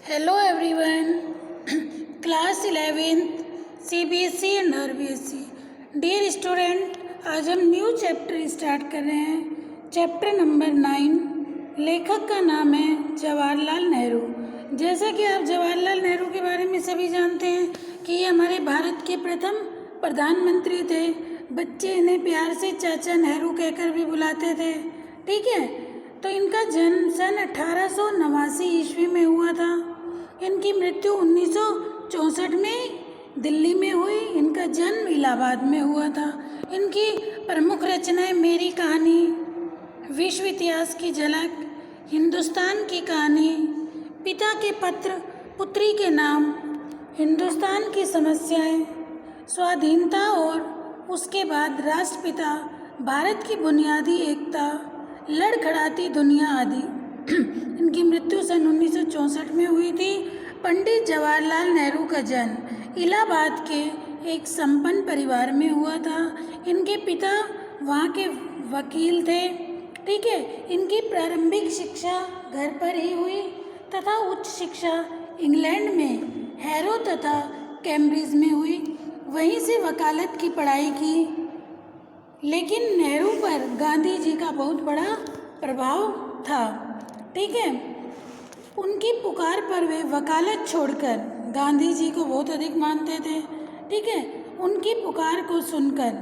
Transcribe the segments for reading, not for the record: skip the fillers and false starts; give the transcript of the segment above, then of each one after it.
Hello everyone. Class 11th CBSE and RBSE। Dear student, आज हम new chapter start कर रहे हैं। Chapter number 9। लेखक का नाम है जवाहरलाल नेहरू। जैसा कि आप जवाहरलाल नेहरू के बारे में सभी जानते हैं कि ये हमारे भारत के प्रथम प्रधानमंत्री थे। बच्चे इन्हें प्यार से चाचा नेहरू कहकर भी बुलाते थे। ठीक है, तो इनका जन्म सन 1889 ईस्वी में हुआ था। इनकी मृत्यु 1964 में दिल्ली में हुई। इनका जन्म इलाहाबाद में हुआ था। इनकी प्रमुख रचनाएं मेरी कहानी, विश्व इतिहास की झलक, हिंदुस्तान की कहानी, पिता के पत्र, पुत्री के नाम, हिंदुस्तान की समस्याएं, स्वाधीनता और उसके बाद राष्ट्रपिता, भारत की बुनियादी एकता, लड़खड़ाती दुनिया आदि। इनकी मृत्यु सन 1964 में हुई थी। पंडित जवाहरलाल नेहरू का जन्म इलाहाबाद के एक संपन्न परिवार में हुआ था। इनके पिता वहाँ के वकील थे। ठीक है, इनकी प्रारंभिक शिक्षा घर पर ही हुई तथा उच्च शिक्षा इंग्लैंड में हैरो तथा कैम्ब्रिज में हुई। वहीं से वकालत की पढ़ाई की। लेकिन नेहरू पर गांधी जी का बहुत बड़ा प्रभाव था। ठीक है, उनकी पुकार पर वे वकालत छोड़कर गांधी जी को बहुत अधिक मानते थे। ठीक है, उनकी पुकार को सुनकर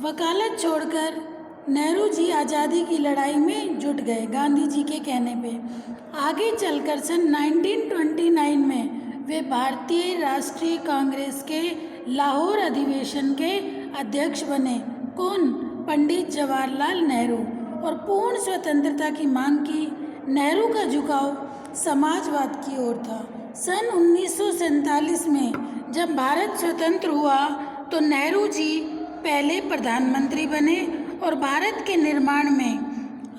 वकालत छोड़कर नेहरू जी आज़ादी की लड़ाई में जुट गए गांधी जी के कहने पे। आगे चलकर सन 1929 में वे भारतीय राष्ट्रीय कांग्रेस के लाहौर अधिवेशन के अध्यक्ष बने। कौन? पंडित जवाहरलाल नेहरू। और पूर्ण स्वतंत्रता की मांग की। नेहरू का झुकाव समाजवाद की ओर था। सन 1947 में जब भारत स्वतंत्र हुआ तो नेहरू जी पहले प्रधानमंत्री बने और भारत के निर्माण में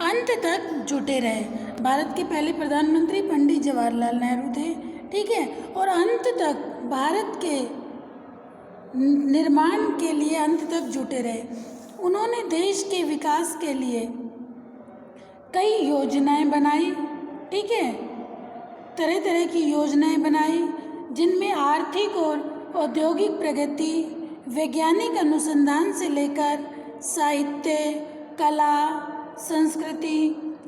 अंत तक जुटे रहे। भारत के पहले प्रधानमंत्री पंडित जवाहरलाल नेहरू थे। ठीक है, और अंत तक भारत के निर्माण के लिए अंत तक जुटे रहे। उन्होंने देश के विकास के लिए कई योजनाएं बनाई। ठीक है, तरह तरह की योजनाएं बनाई जिनमें आर्थिक और औद्योगिक प्रगति, वैज्ञानिक अनुसंधान से लेकर साहित्य, कला, संस्कृति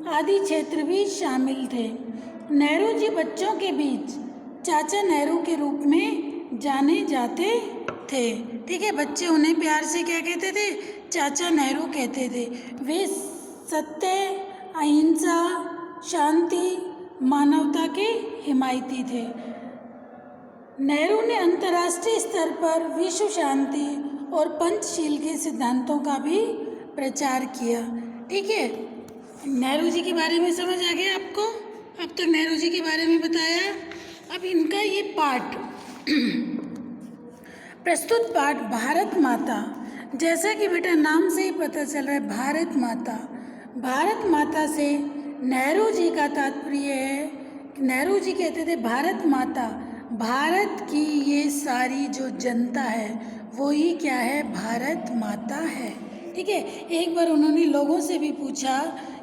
आदि क्षेत्र भी शामिल थे। नेहरू जी बच्चों के बीच चाचा नेहरू के रूप में जाने जाते थे। ठीक है, बच्चे उन्हें प्यार से क्या कहते थे? चाचा नेहरू कहते थे। वे सत्य, अहिंसा, शांति, मानवता के हिमायती थे। नेहरू ने अंतर्राष्ट्रीय स्तर पर विश्व शांति और पंचशील के सिद्धांतों का भी प्रचार किया। ठीक है, नेहरू जी के बारे में समझ आ गया आपको? अब तक नेहरू जी के बारे में बताया। अब इनका ये पाठ प्रस्तुत पाठ भारत माता, जैसा कि बेटा नाम से ही पता चल रहा है, भारत माता। भारत माता से नेहरू जी का तात्पर्य है, नेहरू जी कहते थे भारत माता, भारत की ये सारी जो जनता है वो ही क्या है? भारत माता है। ठीक है, एक बार उन्होंने लोगों से भी पूछा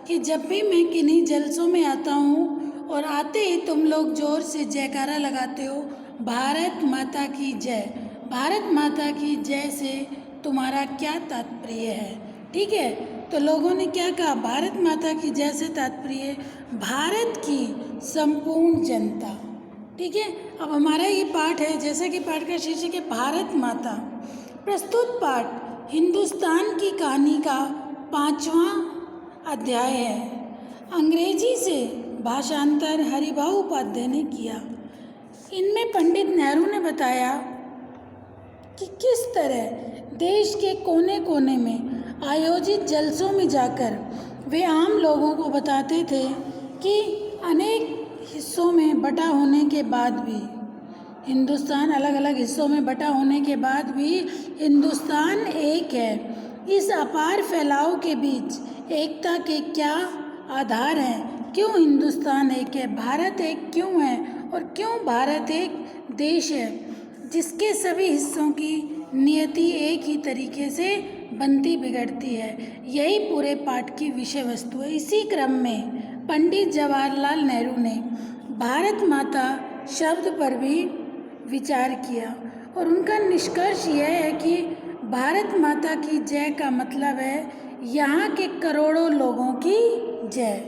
कि जब भी मैं किन्हीं जलसों में आता हूँ और आते ही तुम लोग जोर से जयकारा लगाते हो, भारत माता की जय, भारत माता की जय से तुम्हारा क्या तात्पर्य है? ठीक है, तो लोगों ने क्या कहा? भारत माता की जय से तात्पर्य भारत की संपूर्ण जनता। ठीक है, अब हमारा ये पाठ है, जैसा कि पाठ का शीर्षक है भारत माता। प्रस्तुत पाठ हिंदुस्तान की कहानी का 5वां अध्याय है। अंग्रेजी से भाषांतर हरिभाऊ उपाध्याय ने किया। इनमें पंडित नेहरू ने बताया कि किस तरह देश के कोने कोने में आयोजित जलसों में जाकर वे आम लोगों को बताते थे कि अनेक हिस्सों में बटा होने के बाद भी, हिंदुस्तान अलग अलग हिस्सों में बटा होने के बाद भी हिंदुस्तान एक है। इस अपार फैलाव के बीच एकता के क्या आधार हैं? क्यों हिंदुस्तान एक है? भारत एक क्यों है? और क्यों भारत एक देश है जिसके सभी हिस्सों की नियति एक ही तरीके से बनती बिगड़ती है? यही पूरे पाठ की विषय वस्तु है। इसी क्रम में पंडित जवाहरलाल नेहरू ने भारत माता शब्द पर भी विचार किया और उनका निष्कर्ष यह है कि भारत माता की जय का मतलब है यहाँ के करोड़ों लोगों की जय।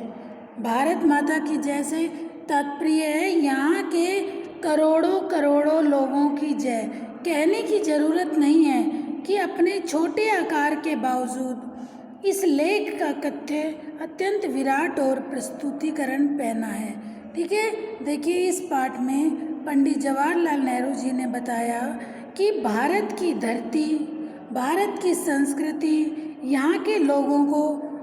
भारत माता की जय से तात्पर्य है यहाँ के करोड़ों करोड़ों लोगों की जय। कहने की ज़रूरत नहीं है कि अपने छोटे आकार के बावजूद इस लेख का कथ्य अत्यंत विराट और प्रस्तुतिकरण पैना है। ठीक है, देखिए इस पाठ में पंडित जवाहरलाल नेहरू जी ने बताया कि भारत की धरती, भारत की संस्कृति, यहाँ के लोगों को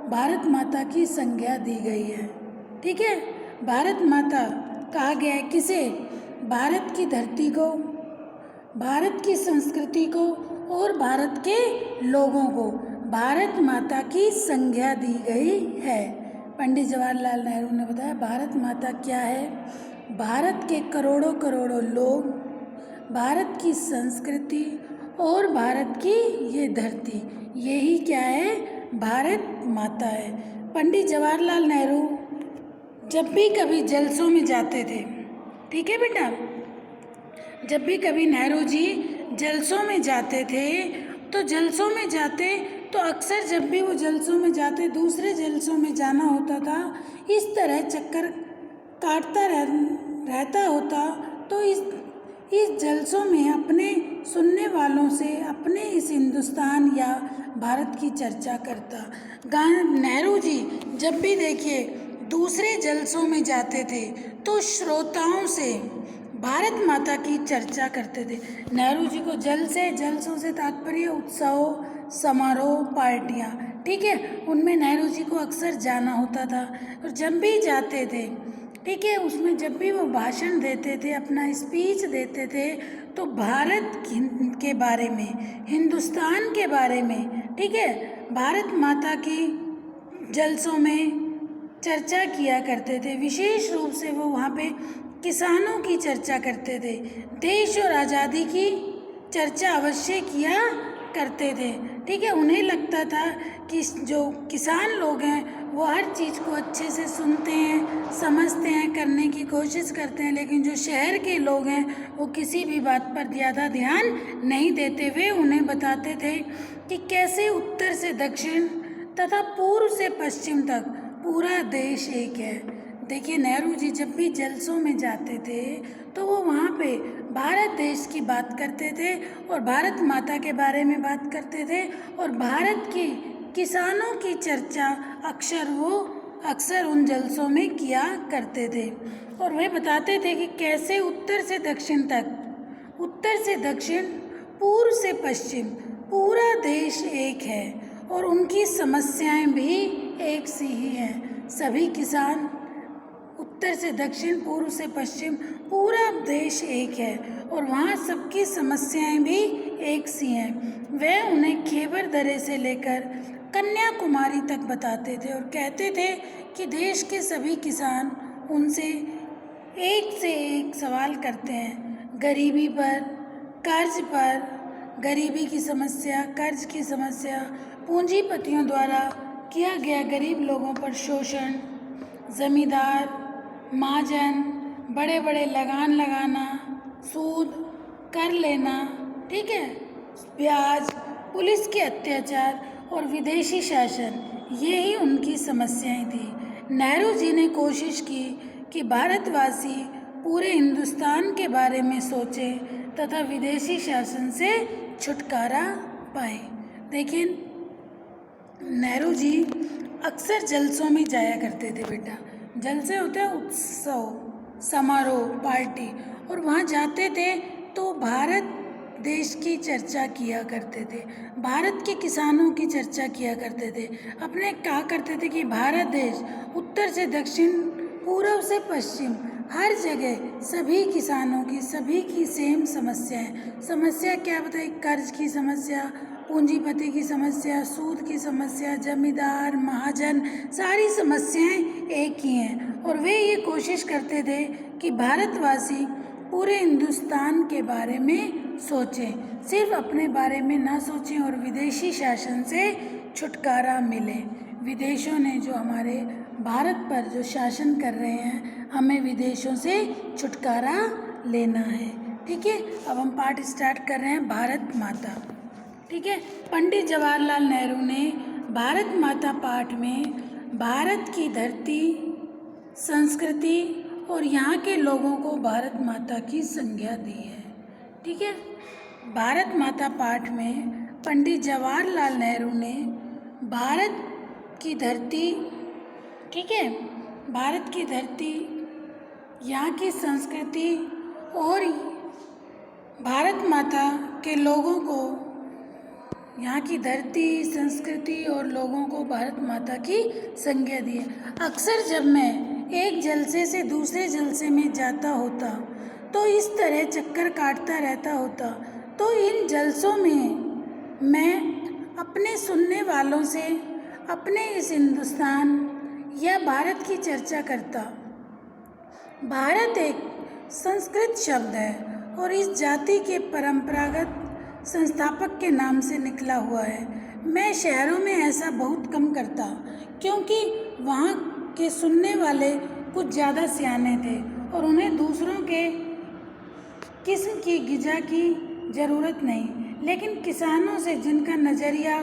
भारत माता की संज्ञा दी गई है। ठीक है, भारत माता कहा गया है किसे? भारत की धरती को, भारत की संस्कृति को और भारत के लोगों को भारत माता की संज्ञा दी गई है। पंडित जवाहरलाल नेहरू ने बताया भारत माता क्या है? भारत के करोड़ों करोड़ों लोग, भारत की संस्कृति और भारत की ये धरती, यही क्या है? भारत माता है। पंडित जवाहरलाल नेहरू जब भी कभी जलसों में जाते थे, ठीक है बेटा, जब भी कभी नेहरू जी जलसों में जाते थे तो जलसों में जाते तो अक्सर जब भी वो जलसों में जाते, दूसरे जलसों में जाना होता था, इस तरह चक्कर काटता रहता होता तो इस जलसों में अपने सुनने वालों से अपने इस हिंदुस्तान या भारत की चर्चा करता। नेहरू जी जब भी देखिए दूसरे जलसों में जाते थे तो श्रोताओं से भारत माता की चर्चा करते थे। नेहरू जी को जलसों से तात्पर्य उत्सव, समारोह, पार्टियाँ, ठीक है, उनमें नेहरू जी को अक्सर जाना होता था। और जब भी जाते थे, ठीक है, उसमें जब भी वो भाषण देते थे, अपना स्पीच देते थे, तो भारत के बारे में, हिंदुस्तान के बारे में, ठीक है, भारत माता की जलसों में चर्चा किया करते थे। विशेष रूप से वो वहाँ पे किसानों की चर्चा करते थे, देश और आज़ादी की चर्चा अवश्य किया करते थे। ठीक है, उन्हें लगता था कि जो किसान लोग हैं वो हर चीज़ को अच्छे से सुनते हैं, समझते हैं, करने की कोशिश करते हैं, लेकिन जो शहर के लोग हैं वो किसी भी बात पर ज़्यादा ध्यान नहीं देते। वे उन्हें बताते थे कि कैसे उत्तर से दक्षिण तथा पूर्व से पश्चिम तक पूरा देश एक है। देखिए नेहरू जी जब भी जलसों में जाते थे तो वो वहाँ पे भारत देश की बात करते थे और भारत माता के बारे में बात करते थे और भारत के किसानों की चर्चा अक्सर उन जलसों में किया करते थे। और वे बताते थे कि कैसे उत्तर से दक्षिण तक, उत्तर से दक्षिण, पूर्व से पश्चिम पूरा देश एक है और उनकी समस्याएं भी एक सी ही हैं। सभी किसान, उत्तर से दक्षिण, पूर्व से पश्चिम पूरा देश एक है और वहाँ सबकी समस्याएं भी एक सी हैं। वह उन्हें खैबर दर्रे से लेकर कन्याकुमारी तक बताते थे और कहते थे कि देश के सभी किसान उनसे एक से एक सवाल करते हैं, गरीबी पर, कर्ज पर, गरीबी की समस्या, कर्ज की समस्या, पूंजीपतियों द्वारा किया गया गरीब लोगों पर शोषण, जमींदार, महाजन, बड़े बड़े लगान लगाना, सूद, कर लेना, ठीक है, ब्याज, पुलिस के अत्याचार और विदेशी शासन, यही उनकी समस्याएं थी। नेहरू जी ने कोशिश की कि भारतवासी पूरे हिंदुस्तान के बारे में सोचें तथा विदेशी शासन से छुटकारा पाए। देखिए नेहरू जी अक्सर जलसों में जाया करते थे बेटा। जलसे होते हैं उत्सव, समारोह, पार्टी, और वहाँ जाते थे तो भारत देश की चर्चा किया करते थे, भारत के किसानों की चर्चा किया करते थे। अपने कहा करते थे कि भारत देश उत्तर से दक्षिण, पूर्व से पश्चिम, हर जगह सभी किसानों की, सभी की सेम समस्याएं। समस्या क्या बताई? कर्ज की समस्या, पूंजीपति की समस्या, सूद की समस्या, जमींदार, महाजन, सारी समस्याएं एक ही हैं। और वे ये कोशिश करते थे कि भारतवासी पूरे हिंदुस्तान के बारे में सोचें, सिर्फ अपने बारे में ना सोचें और विदेशी शासन से छुटकारा मिले। विदेशों ने जो हमारे भारत पर जो शासन कर रहे हैं, हमें विदेशों से छुटकारा लेना है। ठीक है, अब हम पाठ स्टार्ट कर रहे हैं, भारत माता। ठीक है, पंडित जवाहरलाल नेहरू ने भारत माता पाठ में भारत की धरती, संस्कृति और यहाँ के लोगों को भारत माता की संज्ञा दी है। ठीक है, भारत माता पाठ में पंडित जवाहरलाल नेहरू ने भारत की धरती, ठीक है, भारत की धरती, यहाँ की संस्कृति और भारत माता के लोगों को, यहाँ की धरती, संस्कृति और लोगों को भारत माता की संज्ञा दी है। अक्सर जब मैं एक जलसे से दूसरे जलसे में जाता होता तो इस तरह चक्कर काटता रहता होता, तो इन जलसों में मैं अपने सुनने वालों से अपने इस हिंदुस्तान या भारत की चर्चा करता। भारत एक संस्कृत शब्द है और इस जाति के परंपरागत संस्थापक के नाम से निकला हुआ है। मैं शहरों में ऐसा बहुत कम करता क्योंकि वहाँ के सुनने वाले कुछ ज़्यादा सियाने थे और उन्हें दूसरों के किस्म की गिजा की ज़रूरत नहीं। लेकिन किसानों से जिनका नज़रिया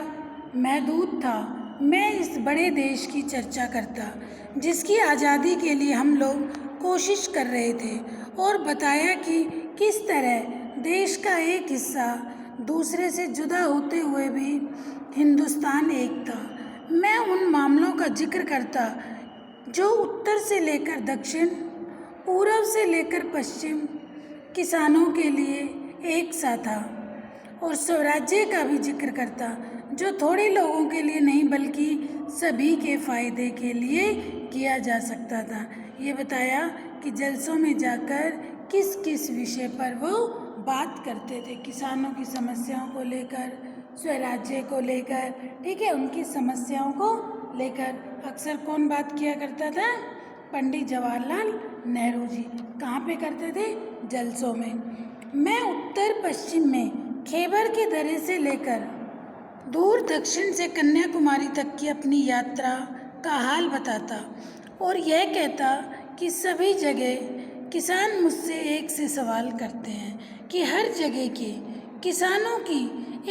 महदूद था, मैं इस बड़े देश की चर्चा करता जिसकी आज़ादी के लिए हम लोग कोशिश कर रहे थे और बताया कि किस तरह देश का एक हिस्सा दूसरे से जुदा होते हुए भी हिंदुस्तान एक था। मैं उन मामलों का जिक्र करता जो उत्तर से लेकर दक्षिण, पूर्व से लेकर पश्चिम किसानों के लिए एक सा था, और स्वराज्य का भी जिक्र करता जो थोड़े लोगों के लिए नहीं बल्कि सभी के फ़ायदे के लिए किया जा सकता था। ये बताया कि जलसों में जाकर किस किस विषय पर वो बात करते थे, किसानों की समस्याओं को लेकर, स्वराज्य को लेकर, ठीक है, उनकी समस्याओं को लेकर अक्सर कौन बात किया करता था? पंडित जवाहरलाल नेहरू जी। कहाँ पे करते थे? जलसों में। मैं उत्तर पश्चिम में खैबर के दर्रे से लेकर दूर दक्षिण से कन्याकुमारी तक की अपनी यात्रा का हाल बताता और यह कहता कि सभी जगह किसान मुझसे एक से सवाल करते हैं कि हर जगह के किसानों की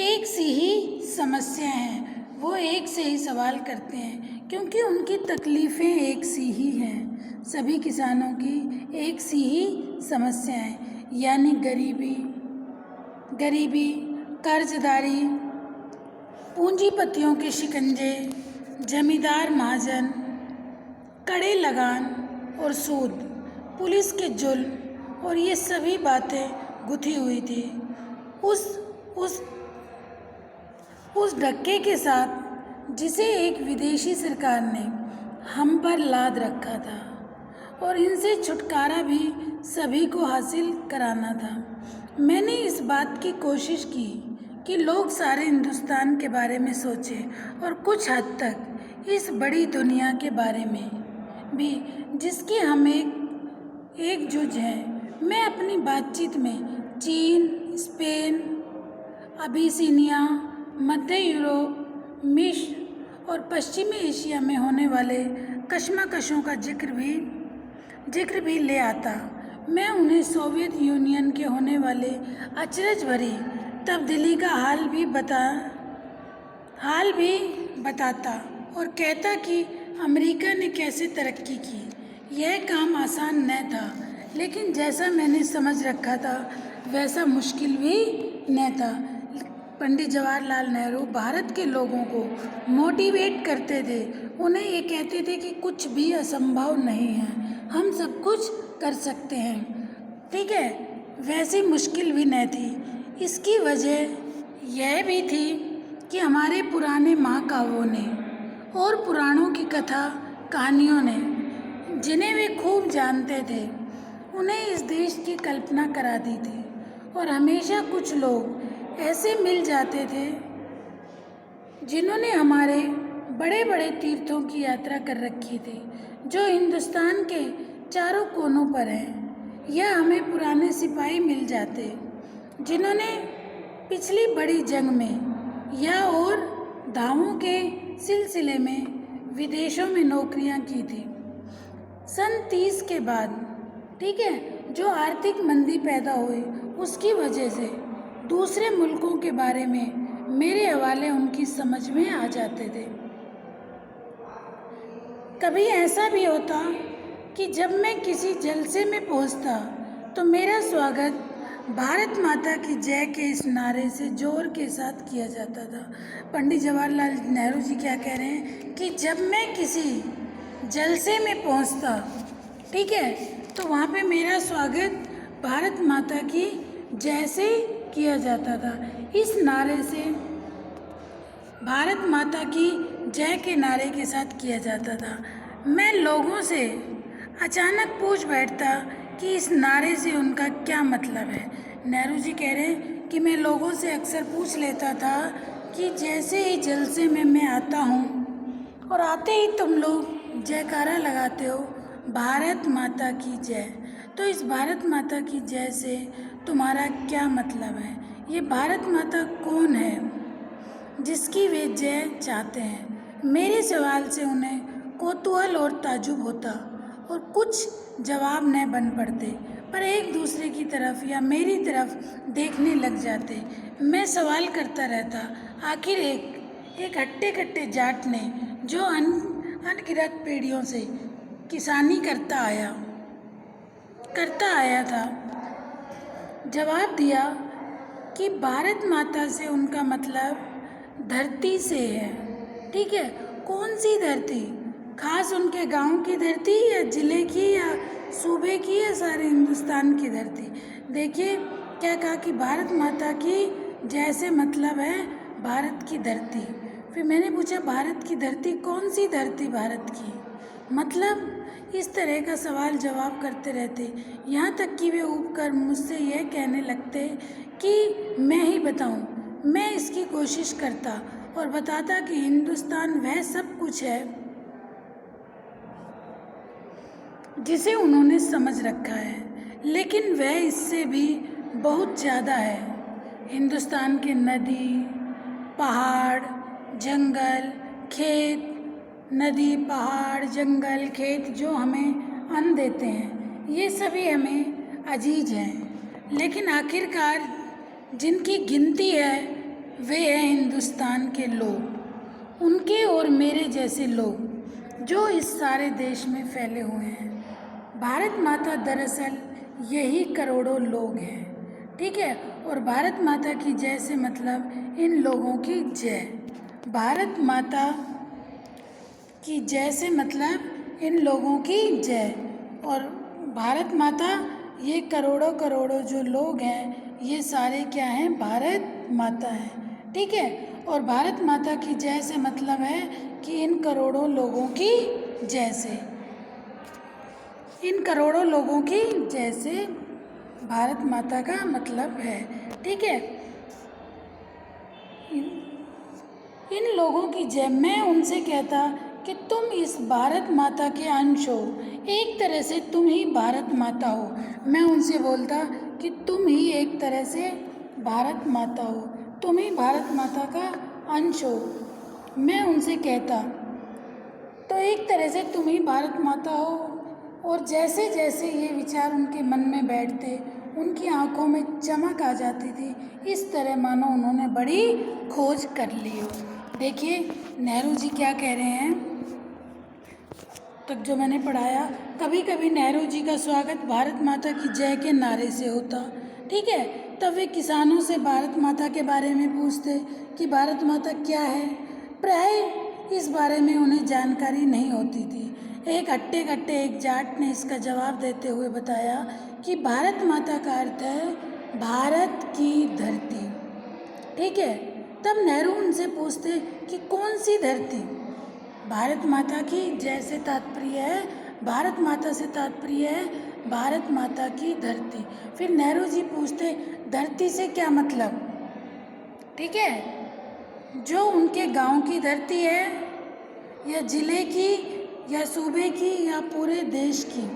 एक सी ही समस्या हैं। वो एक से ही सवाल करते हैं क्योंकि उनकी तकलीफ़ें एक सी ही हैं। सभी किसानों की एक सी ही समस्या है, यानी गरीबी, कर्जदारी, पूंजीपतियों के शिकंजे, जमींदार महाजन, कड़े लगान और सूद, पुलिस के जुल्म, और ये सभी बातें गुथी हुई थी उस धक्के के साथ जिसे एक विदेशी सरकार ने हम पर लाद रखा था, और इनसे छुटकारा भी सभी को हासिल कराना था। मैंने इस बात की कोशिश की कि लोग सारे हिंदुस्तान के बारे में सोचें और कुछ हद तक इस बड़ी दुनिया के बारे में भी जिसकी हम एक जुज हैं। मैं अपनी बातचीत में चीन, स्पेन, अबिसिनिया, मध्य यूरोप, मिस्र और पश्चिमी एशिया में होने वाले कशमकशों का जिक्र भी ले आता। मैं उन्हें सोवियत यूनियन के होने वाले अचरज भरी तब्दीली का हाल भी बताता और कहता कि अमेरिका ने कैसे तरक्की की। यह काम आसान न था, लेकिन जैसा मैंने समझ रखा था वैसा मुश्किल भी न था। पंडित जवाहरलाल नेहरू भारत के लोगों को मोटिवेट करते थे। उन्हें ये कहते थे कि कुछ भी असंभव नहीं है, हम सब कुछ कर सकते हैं। ठीक है, वैसी मुश्किल भी न थी। इसकी वजह यह भी थी कि हमारे पुराने महाकाव्यों ने और पुराणों की कथा कहानियों ने, जिन्हें वे खूब जानते थे, उन्हें इस देश की कल्पना करा दी थी। और हमेशा कुछ लोग ऐसे मिल जाते थे जिन्होंने हमारे बड़े बड़े तीर्थों की यात्रा कर रखी थी, जो हिंदुस्तान के चारों कोनों पर हैं। या हमें पुराने सिपाही मिल जाते जिन्होंने पिछली बड़ी जंग में या और धावों के सिलसिले में विदेशों में नौकरियां की थी। सन 30 के बाद, ठीक है, जो आर्थिक मंदी पैदा हुई उसकी वजह से दूसरे मुल्कों के बारे में मेरे हवाले उनकी समझ में आ जाते थे। कभी ऐसा भी होता कि जब मैं किसी जलसे में पहुंचता तो मेरा स्वागत भारत माता की जय के इस नारे से जोर के साथ किया जाता था। पंडित जवाहरलाल नेहरू जी क्या कह रहे हैं कि जब मैं किसी जलसे में पहुंचता, ठीक है, तो वहाँ पे मेरा स्वागत भारत माता की जय से किया जाता था। इस नारे से, भारत माता की जय के नारे के साथ किया जाता था। मैं लोगों से अचानक पूछ बैठता कि इस नारे से उनका क्या मतलब है। नेहरू जी कह रहे हैं कि मैं लोगों से अक्सर पूछ लेता था कि जैसे ही जलसे में मैं आता हूँ और आते ही तुम लोग जयकारा लगाते हो भारत माता की जय, तो इस भारत माता की जय से तुम्हारा क्या मतलब है? ये भारत माता कौन है जिसकी वे जय चाहते हैं? मेरे सवाल से उन्हें कौतूहल और ताज्जुब होता और कुछ जवाब न बन पड़ते, पर एक दूसरे की तरफ या मेरी तरफ देखने लग जाते। मैं सवाल करता रहता, आखिर एक हट्टे कट्टे जाट ने जो अनगिनत पीढ़ियों से किसानी करता आया था, जवाब दिया कि भारत माता से उनका मतलब धरती से है। ठीक है, कौन सी धरती? खास उनके गांव की धरती या ज़िले की या सूबे की या सारे हिंदुस्तान की धरती? देखिए क्या कहा कि भारत माता की जैसे मतलब है भारत की धरती। फिर मैंने पूछा भारत की धरती कौन सी धरती भारत की? मतलब इस तरह का सवाल जवाब करते रहते, यहाँ तक कि वे ऊबकर मुझसे यह कहने लगते कि मैं ही बताऊं। मैं इसकी कोशिश करता और बताता कि हिंदुस्तान वह सब कुछ है जिसे उन्होंने समझ रखा है, लेकिन वह इससे भी बहुत ज़्यादा है। हिंदुस्तान के नदी, पहाड़, जंगल, खेत, नदी, पहाड़, जंगल, खेत जो हमें अन्न देते हैं, ये सभी हमें अजीज हैं, लेकिन आखिरकार जिनकी गिनती है वे हैं हिंदुस्तान के लोग, उनके और मेरे जैसे लोग जो इस सारे देश में फैले हुए हैं। भारत माता दरअसल यही करोड़ों लोग हैं, ठीक है, और भारत माता की जय से मतलब इन लोगों की जय। भारत माता की जय से मतलब इन लोगों की जय, और भारत माता ये करोड़ों करोड़ों जो लोग हैं ये सारे क्या हैं? भारत माता हैं, ठीक है। और भारत माता की जय से मतलब है कि इन करोड़ों लोगों की जय से, इन करोड़ों लोगों की जय से भारत माता का मतलब है, ठीक है। इन लोगों की जय। मैं उनसे कहता कि तुम इस भारत माता के अंश हो, एक तरह से तुम ही भारत माता हो। मैं उनसे बोलता कि तुम ही एक तरह से भारत माता हो, तुम ही भारत माता का अंश हो। मैं उनसे कहता तो एक तरह से तुम ही भारत माता हो। और जैसे जैसे ये विचार उनके मन में बैठते, उनकी आंखों में चमक आ जाती थी, इस तरह मानो उन्होंने बड़ी खोज कर ली हो। देखिए नेहरू जी क्या कह रहे हैं, तक जो मैंने पढ़ाया, कभी कभी नेहरू जी का स्वागत भारत माता की जय के नारे से होता, ठीक है। तब वे किसानों से भारत माता के बारे में पूछते कि भारत माता क्या है। प्राय इस बारे में उन्हें जानकारी नहीं होती थी। एक हट्टे कट्टे एक जाट ने इसका जवाब देते हुए बताया कि भारत माता का अर्थ है भारत की धरती, ठीक है। तब नेहरू उनसे पूछते कि कौन सी धरती? भारत माता की जय से तात्पर्य है, भारत माता से तात्पर्य है भारत माता की धरती। फिर नेहरू जी पूछते धरती से क्या मतलब? ठीक है, जो उनके गांव की धरती है या ज़िले की या सूबे की या पूरे देश की,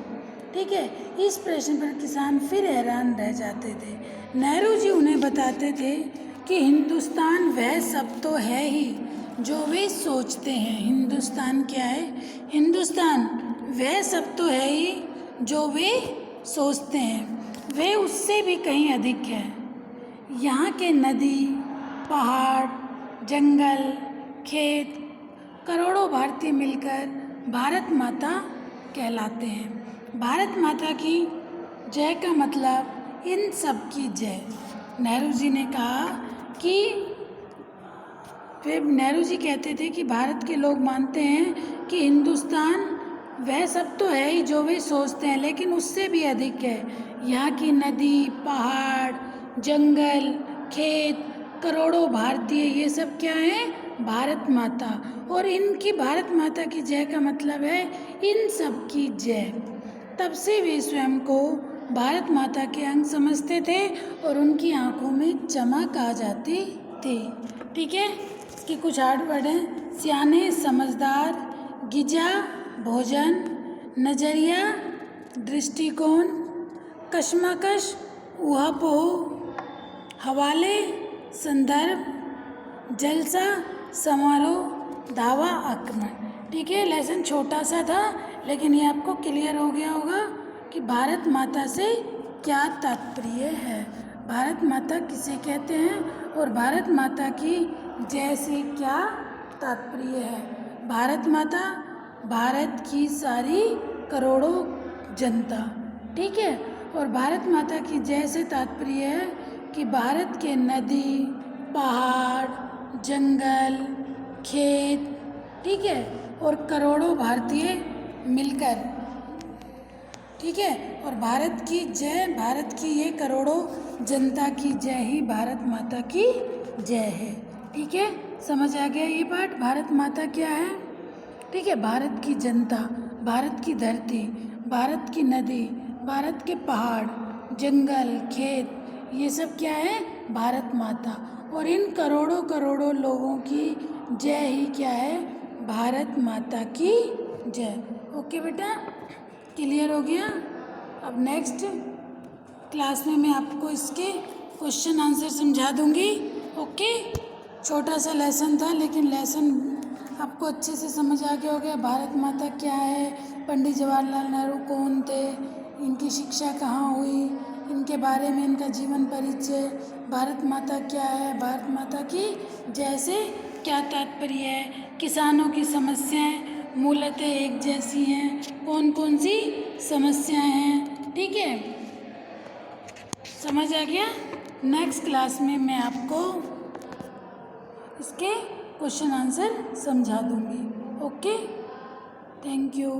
ठीक है। इस प्रश्न पर किसान फिर हैरान रह जाते थे। नेहरू जी उन्हें बताते थे कि हिंदुस्तान वह सब तो है ही, जो वे सोचते हैं। हिंदुस्तान क्या है? हिंदुस्तान वह सब तो है ही जो वे सोचते हैं, वे उससे भी कहीं अधिक है। यहाँ के नदी, पहाड़, जंगल, खेत, करोड़ों भारतीय मिलकर भारत माता कहलाते हैं। भारत माता की जय का मतलब इन सब की जय। नेहरू जी ने कहा कि नेहरू जी कहते थे कि भारत के लोग मानते हैं कि हिंदुस्तान वह सब तो है ही जो वे सोचते हैं, लेकिन उससे भी अधिक है। यहाँ की नदी, पहाड़, जंगल, खेत, करोड़ों भारतीय, ये सब क्या है? भारत माता। और इनकी भारत माता की जय का मतलब है इन सब की जय। तब से वे स्वयं को भारत माता के अंग समझते थे और उनकी आंखों में चमक आ जाती थी। ठीक है, इसके कुछ हार्ड वर्ड हैं। सियाने, समझदार, गिजा, भोजन, नजरिया, दृष्टिकोण, कशमकश, ऊहापोह, हवाले, संदर्भ, जलसा, समारोह, दावा, आक्रमण। ठीक है, लेसन छोटा सा था, लेकिन ये आपको क्लियर हो गया होगा कि भारत माता से क्या तात्पर्य है, भारत माता किसे कहते हैं और भारत माता की जय से क्या तात्पर्य है। भारत माता, भारत की सारी करोड़ों जनता। ठीक है, और भारत माता की जय से तात्पर्य है कि भारत के नदी, पहाड़, जंगल, खेत, ठीक है, और करोड़ों भारतीय मिलकर, ठीक है, और भारत की जय, भारत की ये करोड़ों जनता की जय ही भारत माता की जय है। ठीक है, समझ आ गया ये पाठ? भारत माता क्या है? ठीक है, भारत की जनता, भारत की धरती, भारत की नदी, भारत के पहाड़, जंगल, खेत, ये सब क्या है? भारत माता। और इन करोड़ों करोड़ों लोगों की जय ही क्या है? भारत माता की जय। ओके बेटा, क्लियर हो गया? अब नेक्स्ट क्लास में मैं आपको इसके क्वेश्चन आंसर समझा दूंगी। ओके, छोटा सा लेसन था, लेकिन लेसन आपको अच्छे से समझ आ गया हो गया। भारत माता क्या है, पंडित जवाहरलाल नेहरू कौन थे, इनकी शिक्षा कहाँ हुई, इनके बारे में इनका जीवन परिचय, भारत माता क्या है, भारत माता की जैसे क्या तात्पर्य है, किसानों की समस्याएं मूलतः एक जैसी हैं, कौन कौन सी समस्याएं हैं। ठीक है, समझ आ गया? नेक्स्ट क्लास में मैं आपको इसके क्वेश्चन आंसर समझा दूंगी। Okay, thank you.